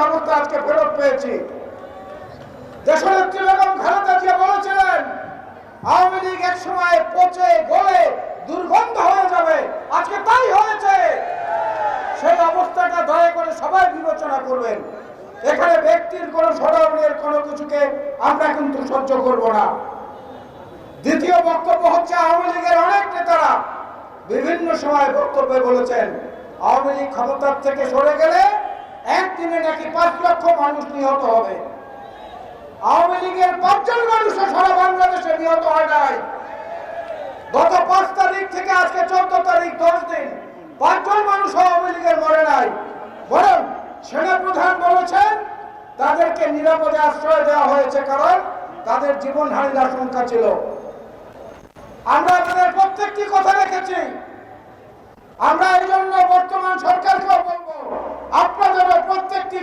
অবস্থা আজকে ফেরত পেয়েছি। দেশনেত্রী বেগম খালেদা জিয়া বলেছিলেন আওয়ামী লীগ এক সময় পচে গলে দুর্গন্ধ হয়ে যাবে, আজকে তাই হয়েছে। সেই অবস্থাটা দয়া করে সবাই বিবেচনা করবেন। এখানে ব্যক্তির কোন সরবরাহের কোনো কিছুকে আমরা কিন্তু সহ্য করব না। দ্বিতীয় বক্তব্য হচ্ছে আওয়ামী লীগের অনেক নেতারা বিভিন্ন সময় বক্তব্যে বলেছেন আওয়ামী লীগ ক্ষমতার থেকে সরে গেলে একদিনে নাকি 5 লক্ষ মানুষ নিহত হবে। আওয়ামী লীগের 5 জন মানুষও সারা বাংলাদেশে নিহত হয় নাই। গত 5 তারিখ থেকে আজকে 14 তারিখ 10 দিন 5 জন মানুষ আওয়ামী লীগের মরে নাই। বরং সেনাপ্রধান বলেছেন তাদেরকে নিরাপদে আশ্রয় দেওয়া হয়েছে, কারণ তাদের জীবনহানির আশঙ্কা ছিল। আমরা আপনাদের প্রত্যেকটি কথা রেখেছি। আমরা এই জন্য বর্তমান সরকারকেও বলবো আপনাদেরও প্রত্যেকটি